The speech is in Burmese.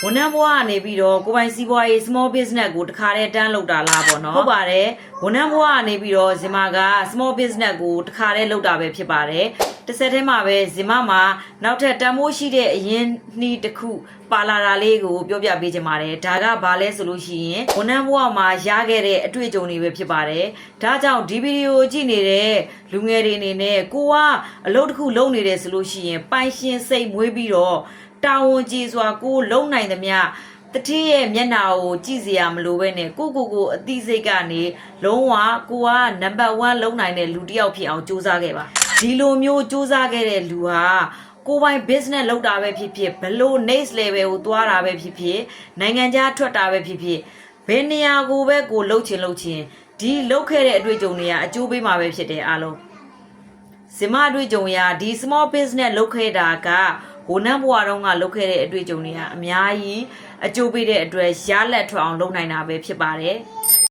ဝန်ထမ်းဘဝကနေပြီးတော့ကိုပိုင်စီးပွားရေး small business ကိုတခါတည်းတန်းလုပ်တာလားပေါ့နော်ဟုတ်ပါတယ်ဝန်ထမ်းဘဝကနေပြီးတော့ဇင်မာက small business ကိုတခါတည်းလုပ်တာပဲဖြစ်ပါတယ်တစ်ဆက်တည်းမှာပဲဇင်မာမှာနောက်ထပ်တန်ဖိုးရှိတဲ့အရင်နှီးတစ်ခုပါလာတာလေးကိုပြောပြပေးချင်ပါတယ်ဒါကဘာလဲဆိုလို့ရှိရင်ဝန်ထမ်းဘဝမှာရခဲ့တဲ့အတွေ့အကြုံတွေပဲဖြစ်ပါတယ်ဒါကြောင့်ဒီဗီဒီယိုကြည့်နေတဲ့လူငယ်တွေအနေနဲ့ကိုကအလုပ်တစ်ခုလုပ်နေတယ်ဆိုလို့ရှိရင်ပိုင်ရှင်စိတ်မွေးပြီးတော့တာဝန်ကြီးစွာကိုလုံနိုင်သမျှတတိရဲ့မျက်နှာကိုကြည့်စရာမလိုပဲနဲ့ကိုအသိစိတ်ကနေလုံးဝကိုကနံပါတ်1လုံနိုင်တဲ့လူတစ်ယောက်ဖြစ်အောင်စူးစမ်းခဲ့ပါဒီလိုမျိုးစူးစမ်းခဲ့တဲ့လူဟာကိုပိုင် business လုပ်တာပဲဖြစ်ဖြစ်ဘလို့ next level ကိုသွားတာပဲဖြစ်ဖြစ်နိုင်ငံခြားထွက်တာပဲဖြစ်ဖြစ်ဘယ်နေရာကိုပဲကိုလှုပ်ချင်ဒီလှုပ်ခဲ့တဲ့အတွေ့အကြုံတွေကအကျိုးပေးမှာပဲဖြစ်တယ်အားလုံးဇင်မအတွေ့အကြုံရဒီ small business လုပ်ခဲ့တာကဝန်ထမ်းဘဝတုန်းကလုပ်ခဲ့တဲ့အတွေ့အကြုံတွေကအများကြီးအကျိုးပေးတဲ့အတွက်ရလက်ထွက်အောင်လုပ်နိုင်တာပဲဖြစ်ပါတယ်